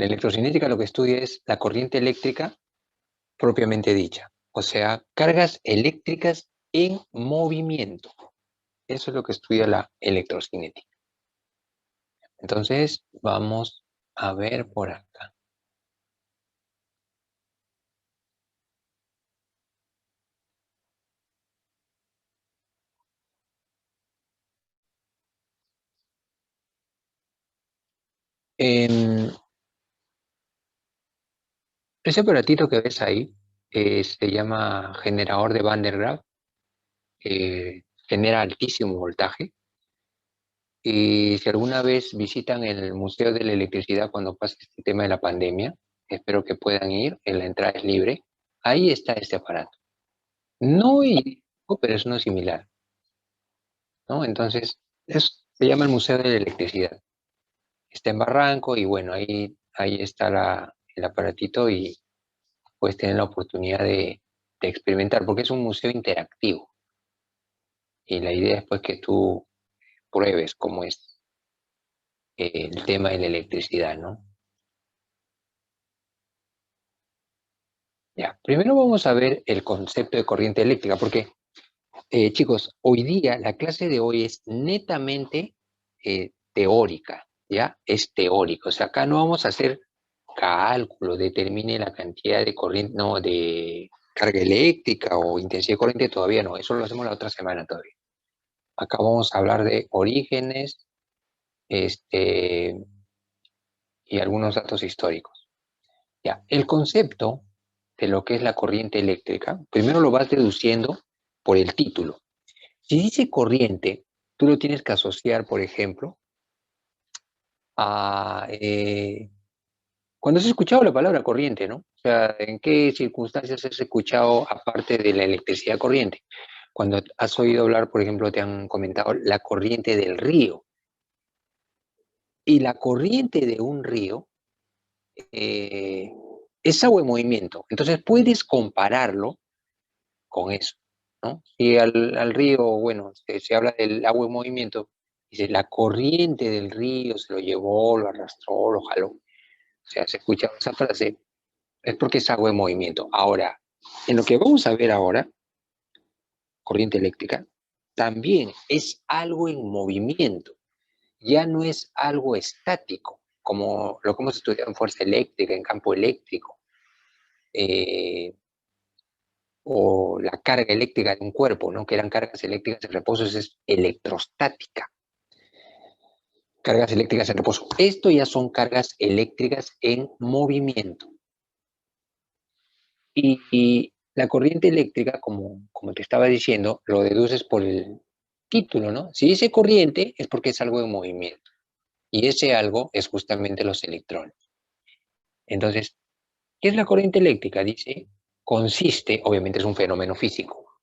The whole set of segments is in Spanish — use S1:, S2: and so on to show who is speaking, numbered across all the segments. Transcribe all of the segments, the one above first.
S1: La electrocinética lo que estudia es la corriente eléctrica propiamente dicha, o sea, cargas eléctricas en movimiento. Eso es lo que estudia la electrocinética. Entonces, vamos a ver por acá. Ese aparatito que ves ahí se llama generador de Van der Graaf, genera altísimo voltaje. Y si alguna vez visitan el Museo de la Electricidad cuando pase este tema de la pandemia, espero que puedan ir, la entrada es libre. Ahí está este aparato. No idéntico, pero es uno similar, ¿no? Entonces, se llama el Museo de la Electricidad. Está en Barranco y bueno, ahí está el aparatito y puedes tener la oportunidad de experimentar, porque es un museo interactivo. Y la idea es pues que tú pruebes cómo es el tema de la electricidad, ¿no? Ya, primero vamos a ver el concepto de corriente eléctrica, porque chicos, hoy día la clase de hoy es netamente teórica, ¿ya? Es teórico, o sea, acá no vamos a hacer cálculo, determine la cantidad de corriente, no, de carga eléctrica o intensidad de corriente, todavía no, eso lo hacemos la otra semana todavía. Acá vamos a hablar de orígenes, este, y algunos datos históricos. Ya, el concepto de lo que es la corriente eléctrica, primero lo vas deduciendo por el título. Si dice corriente, tú lo tienes que asociar, por ejemplo, a cuando has escuchado la palabra corriente, ¿no? O sea, ¿en qué circunstancias has escuchado aparte de la electricidad corriente? Cuando has oído hablar, por ejemplo, te han comentado la corriente del río. Y la corriente de un río eh, es agua en movimiento. Entonces puedes compararlo con eso, ¿no? Si al río, bueno, se habla del agua en movimiento, dice, la corriente del río se lo llevó, lo arrastró, lo jaló. O sea, se escucha esa frase, es porque es agua en movimiento. Ahora, en lo que vamos a ver ahora, corriente eléctrica, también es algo en movimiento, ya no es algo estático, como lo que hemos estudiado en fuerza eléctrica, en campo eléctrico, eh, o la carga eléctrica de un cuerpo, ¿no? Que eran cargas eléctricas en reposo, eso es electrostática. Cargas eléctricas en reposo. Esto ya son cargas eléctricas en movimiento. Y la corriente eléctrica, como te estaba diciendo, lo deduces por el título, ¿no? Si dice corriente es porque es algo en movimiento. Y ese algo es justamente los electrones. Entonces, ¿qué es la corriente eléctrica? Dice, consiste, obviamente es un fenómeno físico,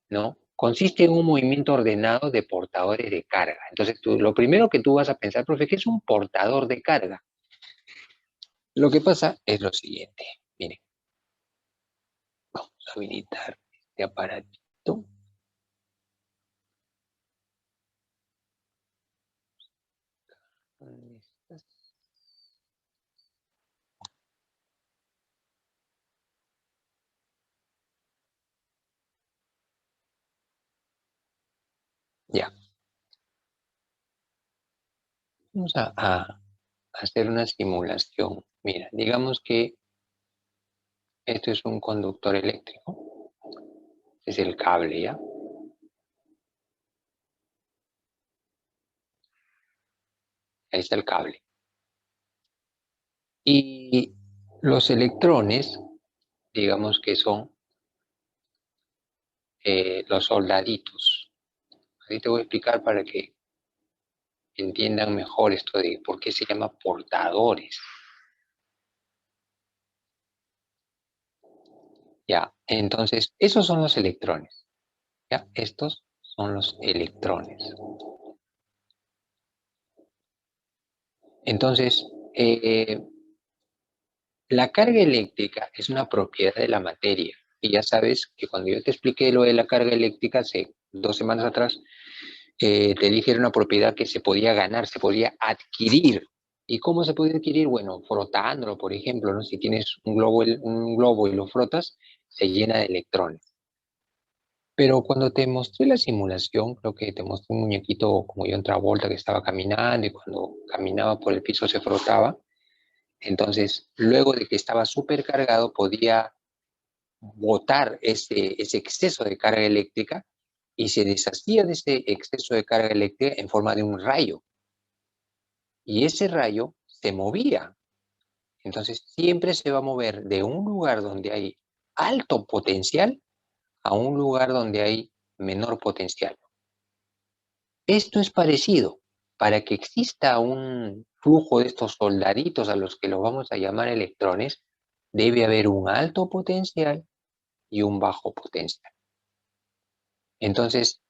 S1: ¿no? Consiste en un movimiento ordenado de portadores de carga. Entonces, lo primero que tú vas a pensar, profe, ¿qué es un portador de carga? Lo que pasa es lo siguiente. Miren, vamos a habilitar este aparatito. ¿Dónde estás? Ya, vamos a hacer una simulación. Mira, digamos que esto es un conductor eléctrico. Es el cable, ¿ya? Ahí está el cable. Y los electrones, digamos que son los soldaditos. Ahí te voy a explicar para que entiendan mejor esto de por qué se llama portadores. Ya, entonces, esos son los electrones. Ya, estos son los electrones. Entonces, la carga eléctrica es una propiedad de la materia. Y ya sabes que cuando yo te expliqué lo de la carga eléctrica hace 2 semanas atrás, te dije era una propiedad que se podía ganar, se podía adquirir. ¿Y cómo se puede adquirir? Bueno, frotándolo, por ejemplo, ¿no? Si tienes un globo y lo frotas, se llena de electrones. Pero cuando te mostré la simulación, creo que te mostré un muñequito como John Travolta que estaba caminando y cuando caminaba por el piso se frotaba. Entonces, luego de que estaba súper cargado, podía botar ese exceso de carga eléctrica y se deshacía de ese exceso de carga eléctrica en forma de un rayo. Y ese rayo se movía. Entonces, siempre se va a mover de un lugar donde hay alto potencial a un lugar donde hay menor potencial. Esto es parecido. Para que exista un flujo de estos soldaditos a los que los vamos a llamar electrones, debe haber un alto potencial y un bajo potencial. Entonces,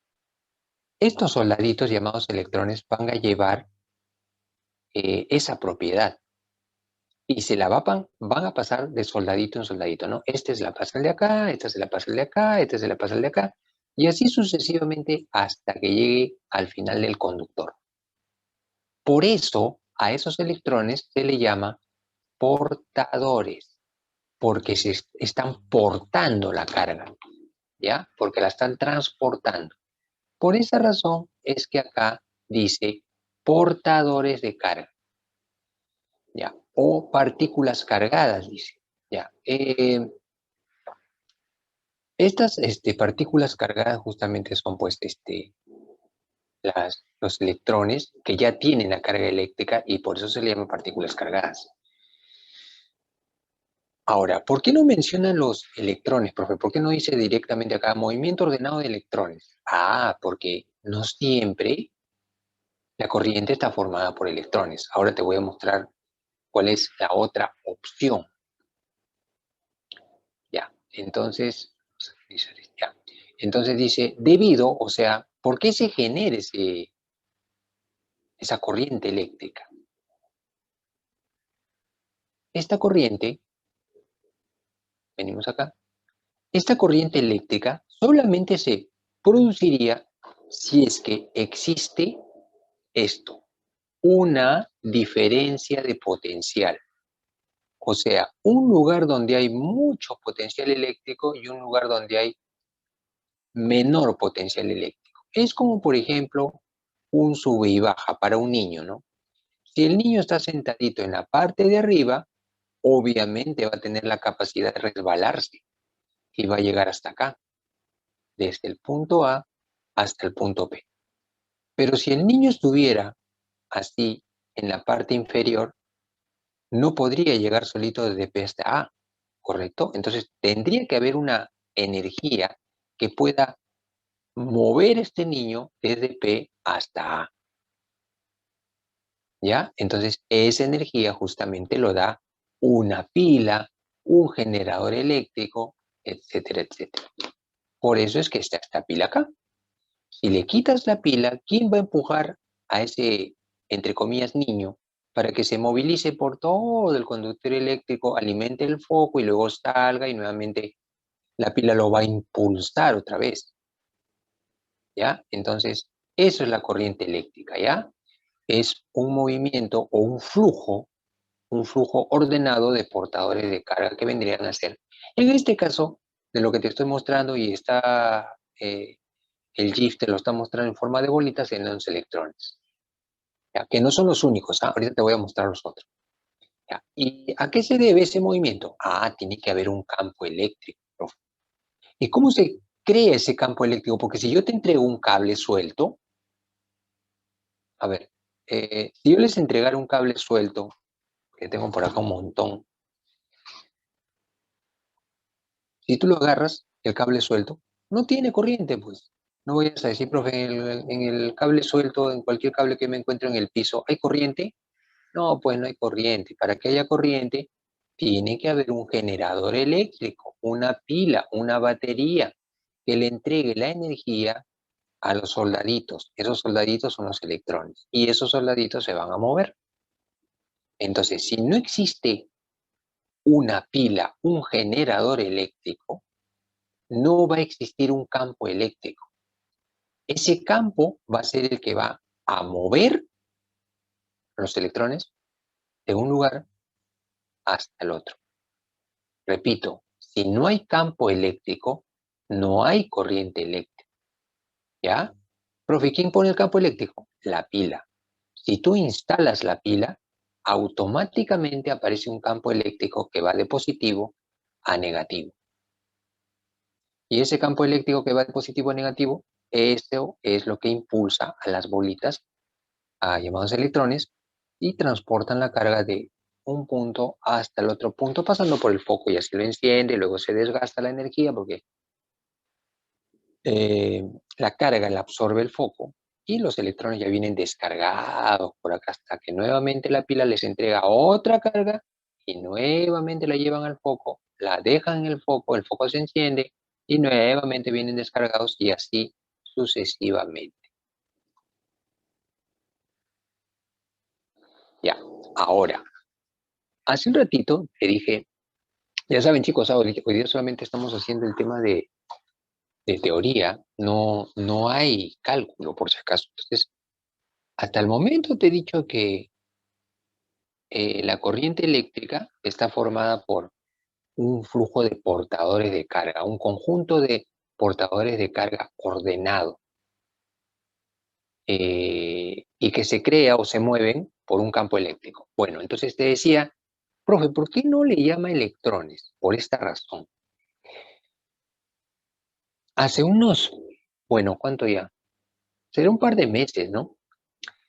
S1: estos soldaditos llamados electrones van a llevar esa propiedad y van a pasar de soldadito en soldadito, ¿no? Este se la pasa al de acá, este se la pasa al de acá, este se la pasa al de acá, y así sucesivamente hasta que llegue al final del conductor. Por eso a esos electrones se le llama portadores, porque se están portando la carga, ¿ya? Porque la están transportando. Por esa razón es que acá dice portadores de carga, ¿ya? O partículas cargadas, dice, ¿ya? Estas partículas cargadas justamente son pues los electrones que ya tienen la carga eléctrica y por eso se le llaman partículas cargadas. Ahora, ¿por qué no mencionan los electrones, profe? ¿Por qué no dice directamente acá movimiento ordenado de electrones? Ah, porque no siempre la corriente está formada por electrones. Ahora te voy a mostrar cuál es la otra opción. Ya, entonces, ya. Entonces dice, debido, o sea, ¿por qué se genera esa corriente eléctrica? Esta corriente, venimos acá, esta corriente eléctrica solamente se produciría si es que existe esto, una diferencia de potencial. O sea, un lugar donde hay mucho potencial eléctrico y un lugar donde hay menor potencial eléctrico. Es como, por ejemplo, un sube y baja para un niño, ¿no? Si el niño está sentadito en la parte de arriba, obviamente va a tener la capacidad de resbalarse y va a llegar hasta acá, desde el punto A hasta el punto B. Pero si el niño estuviera así en la parte inferior, no podría llegar solito desde P hasta A, ¿correcto? Entonces tendría que haber una energía que pueda mover este niño desde P hasta A, ¿ya? Entonces esa energía justamente lo da una pila, un generador eléctrico, etcétera, etcétera. Por eso es que está esta pila acá. Si le quitas la pila, ¿quién va a empujar a ese, entre comillas, niño para que se movilice por todo el conductor eléctrico, alimente el foco y luego salga y nuevamente la pila lo va a impulsar otra vez? ¿Ya? Entonces, eso es la corriente eléctrica, ¿ya? Es un movimiento o un flujo ordenado de portadores de carga que vendrían a ser, en este caso, de lo que te estoy mostrando y está, el GIF te lo está mostrando en forma de bolitas en los electrones, ¿ya? Que no son los únicos, ¿ah? Ahorita te voy a mostrar los otros, ¿ya? ¿Y a qué se debe ese movimiento? Ah, tiene que haber un campo eléctrico, profe. ¿Y cómo se crea ese campo eléctrico? Porque si yo te entrego un cable suelto, a ver, si yo les entregara un cable suelto, que tengo por acá un montón, si tú lo agarras, el cable suelto, no tiene corriente, pues. No voy a decir, profe, en el cable suelto, en cualquier cable que me encuentro en el piso, ¿hay corriente? No, pues no hay corriente. Para que haya corriente, tiene que haber un generador eléctrico, una pila, una batería que le entregue la energía a los soldaditos. Esos soldaditos son los electrones y esos soldaditos se van a mover. Entonces, si no existe una pila, un generador eléctrico, no va a existir un campo eléctrico. Ese campo va a ser el que va a mover los electrones de un lugar hasta el otro. Repito, si no hay campo eléctrico, no hay corriente eléctrica, ¿ya? Profe, ¿quién pone el campo eléctrico? La pila. Si tú instalas la pila, automáticamente aparece un campo eléctrico que va de positivo a negativo. Y ese campo eléctrico que va de positivo a negativo, eso es lo que impulsa a las bolitas, a llamados electrones, y transportan la carga de un punto hasta el otro punto, pasando por el foco y así lo enciende, luego se desgasta la energía porque eh, la carga la absorbe el foco y los electrones ya vienen descargados por acá hasta que nuevamente la pila les entrega otra carga y nuevamente la llevan al foco, la dejan en el foco se enciende y nuevamente vienen descargados y así sucesivamente. Ya, ahora, hace un ratito te dije, ya saben chicos, hoy día solamente estamos haciendo el tema de teoría, no hay cálculo por si acaso. Entonces, hasta el momento te he dicho que la corriente eléctrica está formada por un flujo de portadores de carga, un conjunto de portadores de carga ordenado y que se crea o se mueven por un campo eléctrico. Bueno, entonces te decía, profe, ¿por qué no le llama electrones? Por esta razón. Hace unos, bueno, ¿cuánto ya? Será un par de meses, ¿no?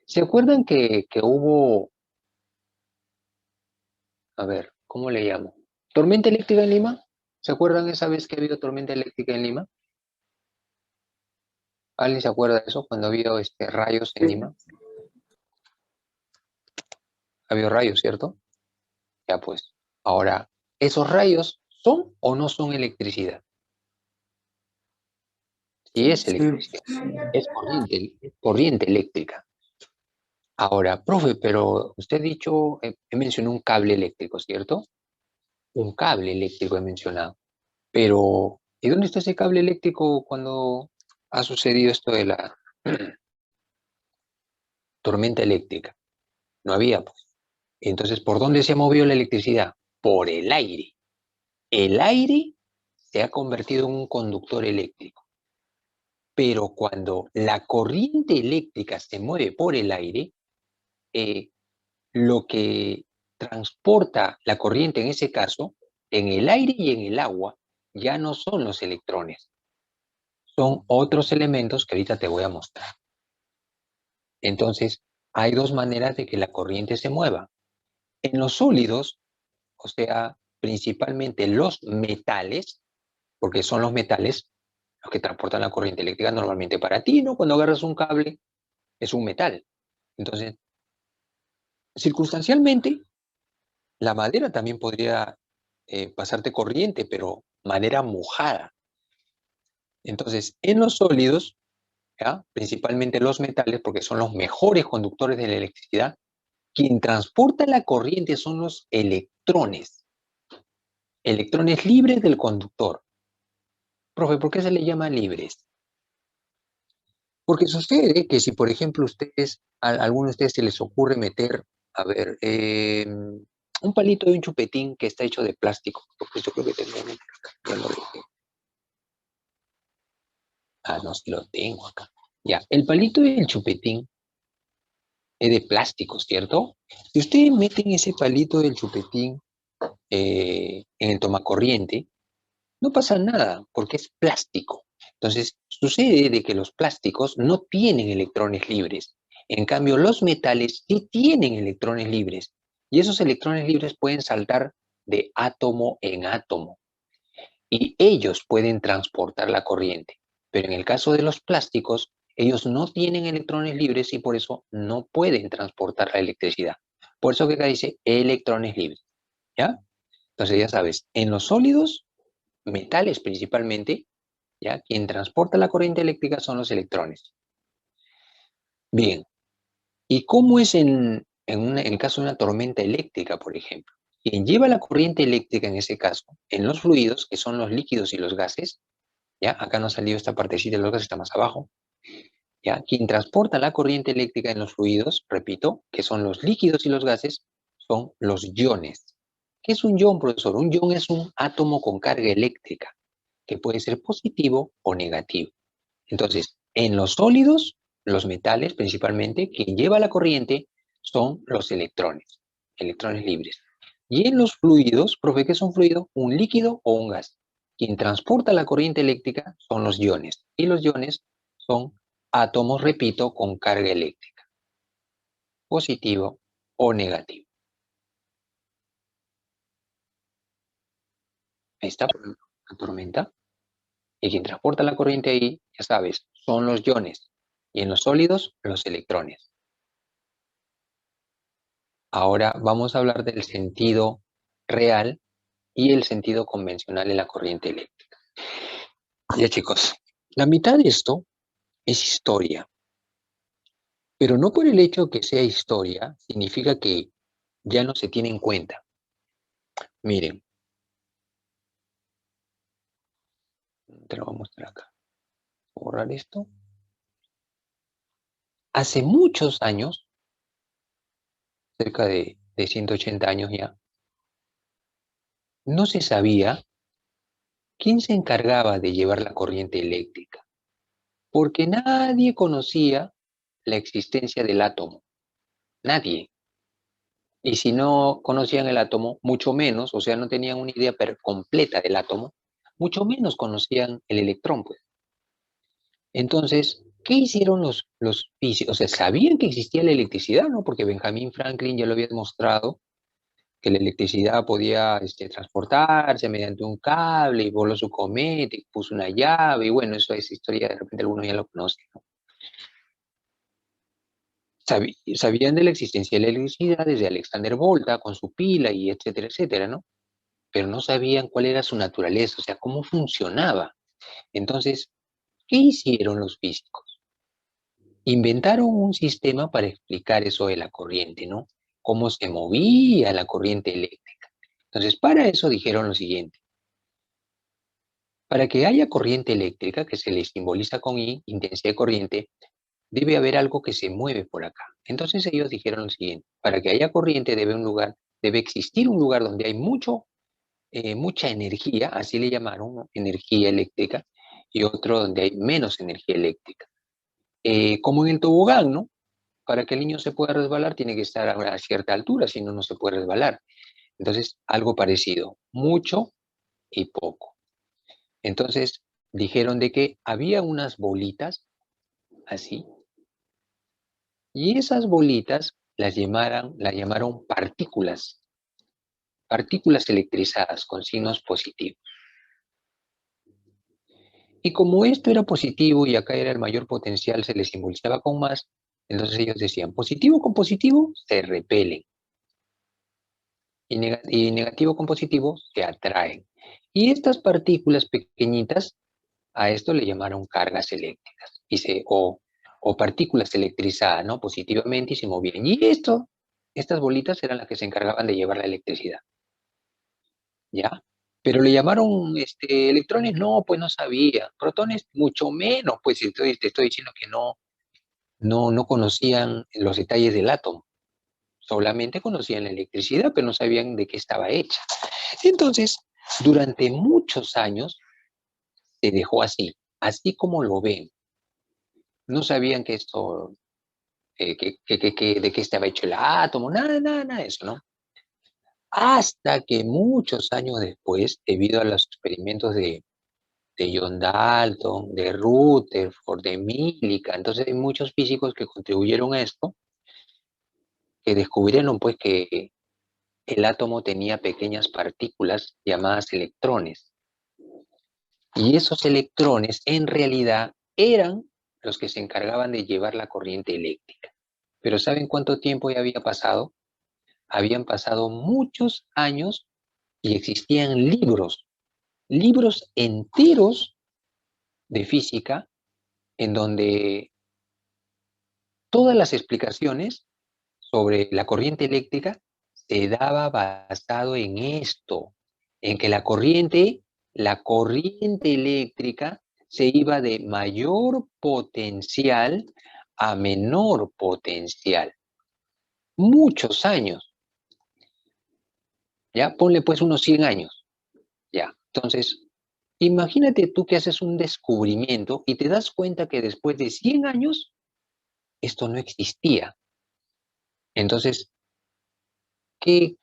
S1: ¿Se acuerdan que hubo, a ver, ¿cómo le llamo? ¿Tormenta eléctrica en Lima? ¿Se acuerdan esa vez que ha habido tormenta eléctrica en Lima? ¿Alguien se acuerda de eso cuando había rayos en Lima? Había rayos, ¿cierto? Ya pues. Ahora, ¿esos rayos son o no son electricidad? Sí es
S2: Sí,
S1: electricidad, es corriente eléctrica. Ahora, profe, pero usted ha dicho, mencionó un cable eléctrico, ¿cierto? Un cable eléctrico he mencionado. Pero, ¿y dónde está ese cable eléctrico cuando ha sucedido esto de la tormenta eléctrica? No había, pues. Entonces, ¿por dónde se ha movido la electricidad? Por el aire. El aire se ha convertido en un conductor eléctrico. Pero cuando la corriente eléctrica se mueve por el aire, eh, lo que transporta la corriente en ese caso, en el aire y en el agua, ya no son los electrones, son otros elementos que ahorita te voy a mostrar. Entonces, hay dos maneras de que la corriente se mueva. En los sólidos, o sea, principalmente los metales, porque son los metales los que transportan la corriente eléctrica normalmente para ti, ¿no? Cuando agarras un cable, es un metal. Entonces, circunstancialmente, la madera también podría pasarte corriente, pero madera mojada. Entonces, en los sólidos, ¿ya? Principalmente los metales, porque son los mejores conductores de la electricidad, quien transporta la corriente son los electrones, electrones libres del conductor. Profe, ¿por qué se le llama libres? Porque sucede que si, por ejemplo, a alguno de ustedes se les ocurre meter, a ver, un palito de un chupetín que está hecho de plástico, porque yo creo que tengo uno por acá, ya lo dejé. Ah, no, sí lo tengo acá. Ya, el palito del chupetín es de plástico, ¿cierto? Si ustedes meten ese palito del chupetín en el tomacorriente, no pasa nada, porque es plástico. Entonces, sucede de que los plásticos no tienen electrones libres. En cambio, los metales sí tienen electrones libres. Y esos electrones libres pueden saltar de átomo en átomo. Y ellos pueden transportar la corriente. Pero en el caso de los plásticos, ellos no tienen electrones libres y por eso no pueden transportar la electricidad. Por eso que acá dice electrones libres. ¿Ya? Entonces ya sabes, en los sólidos, metales principalmente, ¿ya? Quien transporta la corriente eléctrica son los electrones. Bien, ¿y cómo es en el caso de una tormenta eléctrica, por ejemplo? Quien lleva la corriente eléctrica en ese caso, en los fluidos, que son los líquidos y los gases, ¿ya? Acá no ha salido esta partecita de los gases, está más abajo, ¿ya? Quien transporta la corriente eléctrica en los fluidos, repito, que son los líquidos y los gases, son los iones. ¿Qué es un ion, profesor? Un ion es un átomo con carga eléctrica, que puede ser positivo o negativo. Entonces, en los sólidos, los metales principalmente, quien lleva la corriente son los electrones libres. Y en los fluidos, profe, ¿qué es un fluido? Un líquido o un gas. Quien transporta la corriente eléctrica son los iones. Y los iones son átomos, repito, con carga eléctrica, positivo o negativo. Ahí está, la tormenta. Y quien transporta la corriente ahí, ya sabes, son los iones. Y en los sólidos, los electrones. Ahora vamos a hablar del sentido real y el sentido convencional de la corriente eléctrica. Ya chicos, la mitad de esto es historia, pero no por el hecho que sea historia significa que ya no se tiene en cuenta. Miren, te lo voy a mostrar acá. Borrar esto. Hace muchos años, cerca de 180 años ya, no se sabía quién se encargaba de llevar la corriente eléctrica, porque nadie conocía la existencia del átomo. Nadie. Y si no conocían el átomo, mucho menos, o sea, no tenían una idea completa del átomo, mucho menos conocían el electrón, pues. Entonces, ¿qué hicieron los físicos? O sea, sabían que existía la electricidad, ¿no? Porque Benjamin Franklin ya lo había demostrado, que la electricidad podía transportarse mediante un cable y voló su cometa y puso una llave, y bueno, eso es historia, de repente algunos ya lo conocen, ¿no? Sabían de la existencia de la electricidad desde Alexander Volta con su pila y etcétera, etcétera, ¿no? Pero no sabían cuál era su naturaleza, o sea, cómo funcionaba. Entonces, ¿qué hicieron los físicos? Inventaron un sistema para explicar eso de la corriente, ¿no? Cómo se movía la corriente eléctrica. Entonces, para eso dijeron lo siguiente. Para que haya corriente eléctrica, que se le simboliza con I, intensidad de corriente, debe haber algo que se mueve por acá. Entonces ellos dijeron lo siguiente. Para que haya corriente debe existir un lugar donde hay mucha energía, así le llamaron, ¿no? Energía eléctrica, y otro donde hay menos energía eléctrica. Como en el tobogán, ¿no? Para que el niño se pueda resbalar tiene que estar a una cierta altura, si no, no se puede resbalar. Entonces, algo parecido, mucho y poco. Entonces, dijeron de que había unas bolitas así, y esas bolitas las llamaron partículas electrizadas con signos positivos. Y como esto era positivo y acá era el mayor potencial, se les simbolizaba con más, entonces ellos decían, positivo con positivo se repelen y negativo con positivo se atraen. Y estas partículas pequeñitas, a esto le llamaron cargas eléctricas o partículas electrizadas, ¿no? Positivamente y se movían. Y estas bolitas eran las que se encargaban de llevar la electricidad, ¿ya? Pero le llamaron electrones, no, pues no sabía. Protones, mucho menos, pues te estoy diciendo que no conocían los detalles del átomo. Solamente conocían la electricidad, pero no sabían de qué estaba hecha. Entonces, durante muchos años se dejó así como lo ven. No sabían que esto, de qué estaba hecho el átomo, nada, nada, nada de eso, ¿no? Hasta que muchos años después, debido a los experimentos de John Dalton, de Rutherford, de Millikan, entonces hay muchos físicos que contribuyeron a esto, que descubrieron pues que el átomo tenía pequeñas partículas llamadas electrones. Y esos electrones en realidad eran los que se encargaban de llevar la corriente eléctrica. Pero ¿saben cuánto tiempo ya había pasado? Habían pasado muchos años y existían libros enteros de física en donde todas las explicaciones sobre la corriente eléctrica se daba basado en esto, en que la corriente eléctrica se iba de mayor potencial a menor potencial. Muchos años. ¿ya? Ponle pues unos 100 años, ¿ya? Entonces, imagínate tú que haces un descubrimiento y te das cuenta que después de 100 años esto no existía. Entonces, ¿qué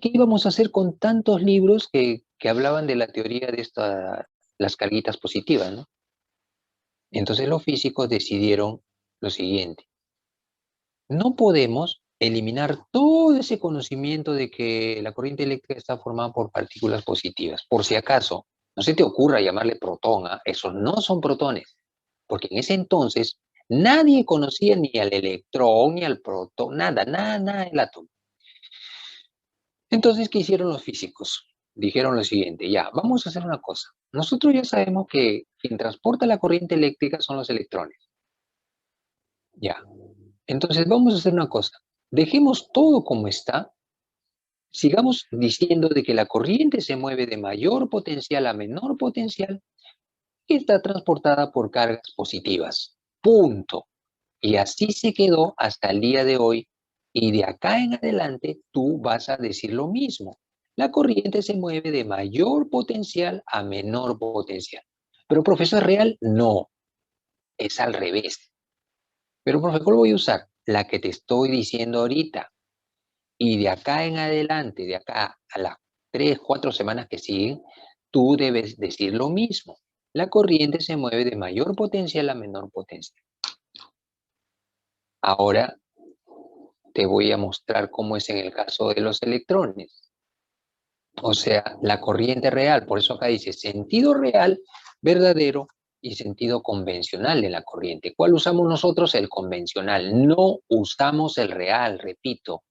S1: íbamos a hacer con tantos libros que hablaban de la teoría de las carguitas positivas, ¿no? Entonces los físicos decidieron lo siguiente: no podemos eliminar todo ese conocimiento de que la corriente eléctrica está formada por partículas positivas. Por si acaso, no se te ocurra llamarle protón, ¿ah? Esos no son protones, porque en ese entonces nadie conocía ni al electrón ni al protón, nada, nada, nada del átomo. Entonces, ¿qué hicieron los físicos? Dijeron lo siguiente: ya, vamos a hacer una cosa. Nosotros ya sabemos que quien transporta la corriente eléctrica son los electrones. Ya. Entonces, vamos a hacer una cosa. Dejemos todo como está. Sigamos diciendo de que la corriente se mueve de mayor potencial a menor potencial y está transportada por cargas positivas. Punto. Y así se quedó hasta el día de hoy. Y de acá en adelante tú vas a decir lo mismo. La corriente se mueve de mayor potencial a menor potencial. Pero, profesor, ¿es real? No, es al revés. Pero, profesor, ¿cuál voy a usar? La que te estoy diciendo ahorita. Y de acá en adelante, de acá a las 3, 4 semanas que siguen, tú debes decir lo mismo. La corriente se mueve de mayor potencial a menor potencial. Ahora te voy a mostrar cómo es en el caso de los electrones. O sea, la corriente real. Por eso acá dice sentido real, verdadero y sentido convencional de la corriente. ¿Cuál usamos nosotros? El convencional. No usamos el real, repito.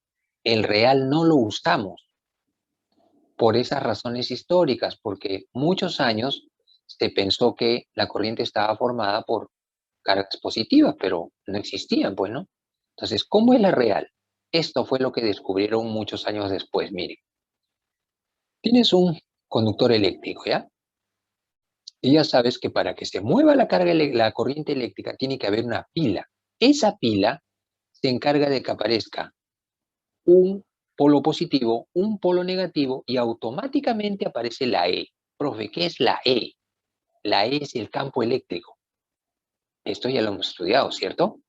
S1: El real no lo usamos por esas razones históricas, porque muchos años se pensó que la corriente estaba formada por cargas positivas, pero no existían, pues, ¿no? Entonces, ¿cómo es la real? Esto fue lo que descubrieron muchos años después. Miren, tienes un conductor eléctrico, ¿ya? Y ya sabes que para que se mueva la corriente eléctrica tiene que haber una pila. Esa pila se encarga de que aparezca un polo positivo, un polo negativo y automáticamente aparece la E. Profe, ¿qué es la E? La E es el campo eléctrico. Esto ya lo hemos estudiado, ¿cierto?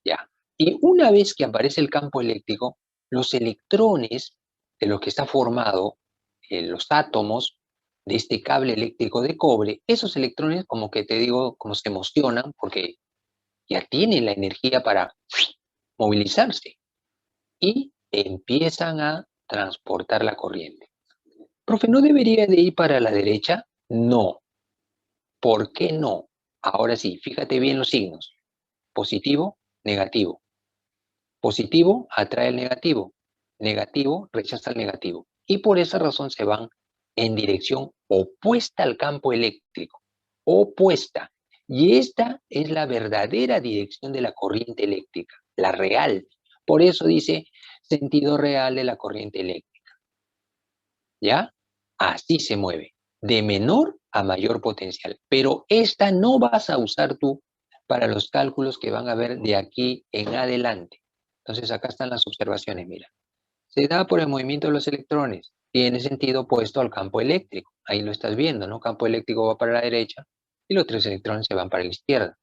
S1: Ya. Y una vez que aparece el campo eléctrico, los electrones de los que está formado, los átomos de este cable eléctrico de cobre, esos electrones, como que te digo, como se emocionan porque ya tienen la energía para movilizarse y empiezan a transportar la corriente. Profe, ¿no debería de ir para la derecha? No. ¿Por qué no? Ahora sí, fíjate bien los signos. Positivo, negativo. Positivo atrae el negativo. Negativo rechaza el negativo. Y por esa razón se van en dirección opuesta al campo eléctrico. Opuesta. Y esta es la verdadera dirección de la corriente eléctrica, la real. Por eso dice sentido real de la corriente eléctrica. ¿Ya? Así se mueve, de menor a mayor potencial. Pero esta no vas a usar tú para los cálculos que van a ver de aquí en adelante. Entonces acá están las observaciones, mira. Se da por el movimiento de los electrones. Tiene sentido opuesto al campo eléctrico. Ahí lo estás viendo, ¿no? Campo eléctrico va para la derecha y los 3 electrones se van para la izquierda.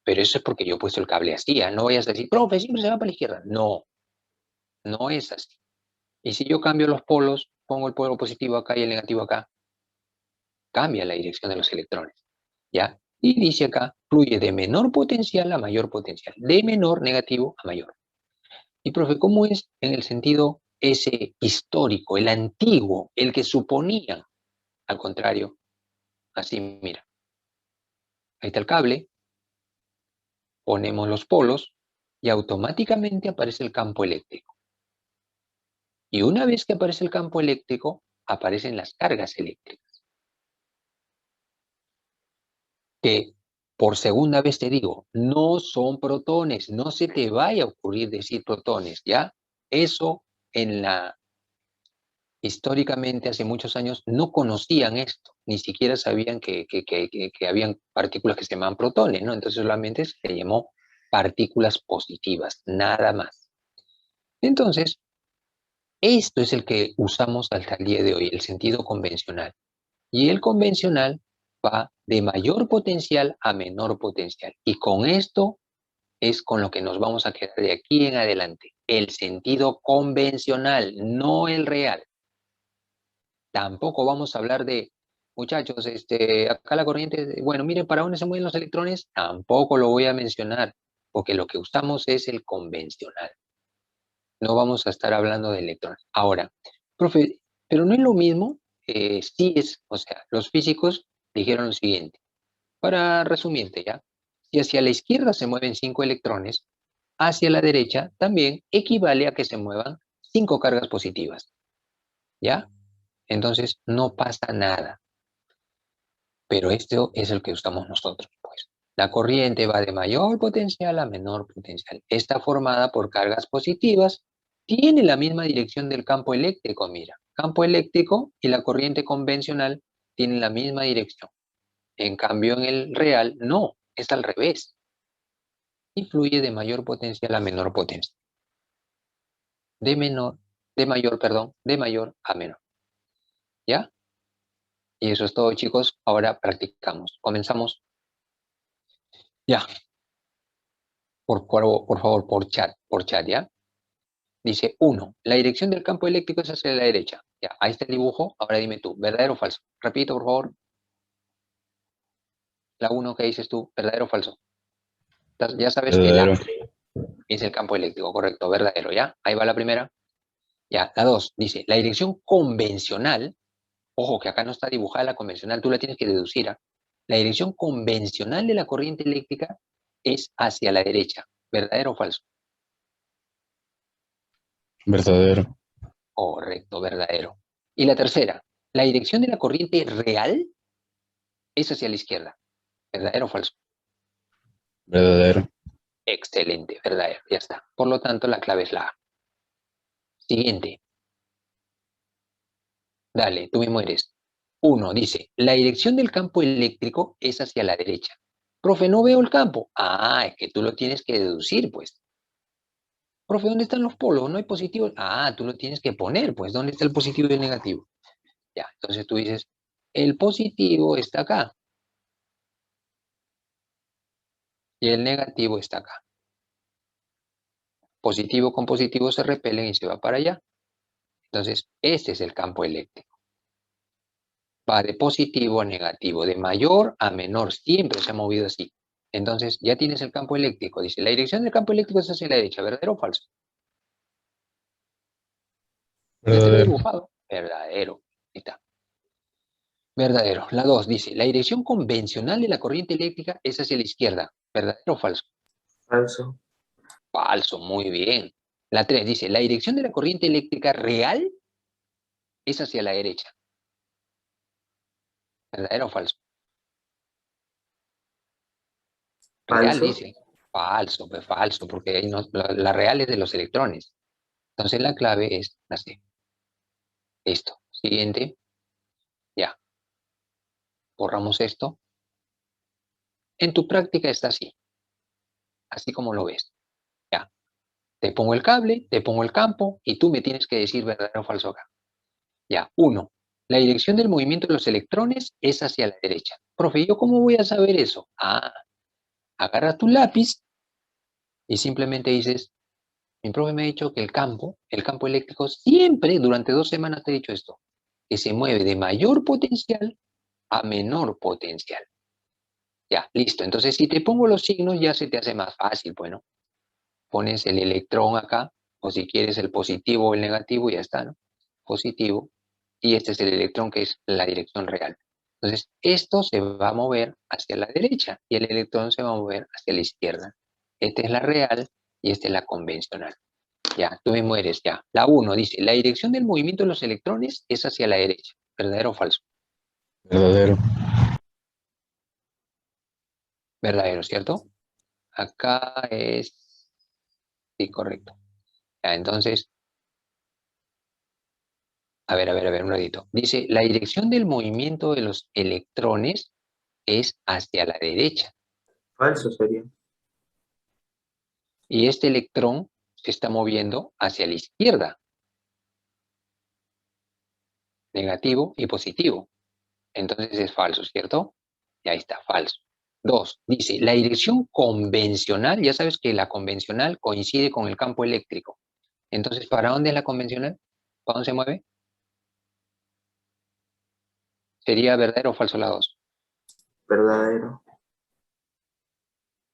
S1: Pero eso es porque yo he puesto el cable así, ¿eh? No vayas a decir, profe, siempre se va para la izquierda. No, no es así. Y si yo cambio los polos, pongo el polo positivo acá y el negativo acá, cambia la dirección de los electrones, ¿ya? Y dice acá, fluye de menor potencial a mayor potencial, de menor negativo a mayor. Y profe, ¿cómo es en el sentido ese histórico, el antiguo, el que suponían? Al contrario, así, mira, ahí está el cable, ponemos los polos y automáticamente aparece el campo eléctrico. Y una vez que aparece el campo eléctrico, aparecen las cargas eléctricas. Que por segunda vez te digo, no son protones, no se te vaya a ocurrir decir protones, ¿ya? Eso en la históricamente hace muchos años no conocían esto, ni siquiera sabían que habían partículas que se llamaban protones, ¿no? Entonces solamente se le llamó partículas positivas, nada más. Entonces, Esto es el que usamos hasta el día de hoy, el sentido convencional. Y el convencional va de mayor potencial a menor potencial. Y con esto es con lo que nos vamos a quedar de aquí en adelante. El sentido convencional, no el real. Tampoco vamos a hablar de, muchachos, acá la corriente, bueno, miren, ¿para dónde se mueven los electrones? Tampoco lo voy a mencionar, porque lo que usamos es el convencional. No vamos a estar hablando de electrones. Ahora, profe, pero no es lo mismo, sí es, o sea, los físicos dijeron lo siguiente, para resumirte ya, si hacia la izquierda se mueven 5 electrones, hacia la derecha también equivale a que se muevan 5 cargas positivas, ¿ya? Entonces no pasa nada, pero esto es el que usamos nosotros, pues. La corriente va de mayor potencial a menor potencial. Está formada por cargas positivas, tiene la misma dirección del campo eléctrico, mira. Campo eléctrico y la corriente convencional tienen la misma dirección. En cambio, en el real, no, es al revés. Y fluye de mayor potencial a menor potencia. De menor, de mayor, perdón, de mayor a menor. ¿Ya? Y eso es todo, chicos. Ahora practicamos. Comenzamos. Ya, por favor, por chat, ¿ya? Dice, uno, la dirección del campo eléctrico es hacia la derecha. Ya, ahí está el dibujo. Ahora dime tú, ¿verdadero o falso? Repito, por favor. La uno, ¿qué dices tú? ¿Verdadero o falso? Ya sabes que la
S2: Verdadero.
S1: es el campo eléctrico, correcto, verdadero, ¿ya? Ahí va la primera. Ya, la dos, dice, la dirección convencional, ojo que acá no está dibujada la convencional, tú la tienes que deducir, ¿ah? La dirección convencional de la corriente eléctrica es hacia la derecha. ¿Verdadero o falso?
S2: Verdadero.
S1: Correcto, verdadero. Y la tercera, la dirección de la corriente real es hacia la izquierda. ¿Verdadero o falso?
S2: Verdadero.
S1: Excelente, verdadero, ya está. Por lo tanto, la clave es la A. Siguiente, dale, tú mismo eres. Uno dice, la dirección del campo eléctrico es hacia la derecha. Profe, no veo el campo. Ah, es que tú lo tienes que deducir, pues. Profe, ¿dónde están los polos? No hay positivos. Ah, tú lo tienes que poner, pues, ¿dónde está el positivo y el negativo? Ya, entonces tú dices, el positivo está acá y el negativo está acá. Positivo con positivo se repelen y se va para allá. Entonces, este es el campo eléctrico. Va de positivo a negativo, de mayor a menor, siempre se ha movido así. Entonces, ya tienes el campo eléctrico. Dice, la dirección del campo eléctrico es hacia la derecha, ¿verdadero o falso? Ya te lo he
S2: Verdadero.
S1: dibujado. Verdadero. Ahí está. Verdadero. La 2 dice, la dirección convencional de la corriente eléctrica es hacia la izquierda. ¿Verdadero o falso?
S3: Falso.
S1: Falso, muy bien. La 3 dice, la dirección de la corriente eléctrica real es hacia la derecha. ¿Verdadero o falso? Real,
S3: Falso.
S1: dice. Falso, pues falso, porque ahí la real es de los electrones. Entonces la clave es la C. Listo. Siguiente. Ya. Borramos esto. En tu práctica está así. Así como lo ves. Ya. Te pongo el cable, te pongo el campo y tú me tienes que decir verdadero o falso acá. Ya. Uno. La dirección del movimiento de los electrones es hacia la derecha. Profe, ¿yo cómo voy a saber eso? Ah, agarra tu lápiz y simplemente dices, mi profe me ha dicho que el campo eléctrico, siempre durante 2 semanas te he dicho esto, que se mueve de mayor potencial a menor potencial. Ya, listo. Entonces, si te pongo los signos, ya se te hace más fácil. Bueno, pones el electrón acá, o si quieres el positivo o el negativo, ya está, ¿no? Positivo. Y este es el electrón que es la dirección real. Entonces, esto se va a mover hacia la derecha y el electrón se va a mover hacia la izquierda. Esta es la real y esta es la convencional. Ya, tú mismo eres, ya. La uno dice, la dirección del movimiento de los electrones es hacia la derecha. ¿Verdadero o falso?
S2: Verdadero.
S1: Verdadero, ¿cierto? Acá es... Sí, correcto. Ya, entonces, a ver, un ratito. Dice, la dirección del movimiento de los electrones es hacia la derecha.
S3: Falso sería.
S1: Y este electrón se está moviendo hacia la izquierda. negativo y positivo. Entonces es falso, ¿cierto? Y ahí está, falso. 2, dice, la dirección convencional, ya sabes que la convencional coincide con el campo eléctrico. Entonces, ¿para dónde es la convencional? ¿Para dónde se mueve? ¿Sería verdadero o falso la 2?
S3: Verdadero.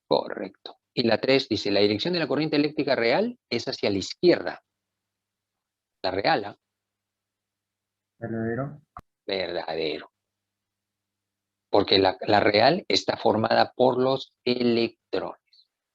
S1: Correcto. Y la 3 dice, la dirección de la corriente eléctrica real es hacia la izquierda. La real, ¿ah?
S3: Verdadero.
S1: Verdadero. Porque la real está formada por los electrones.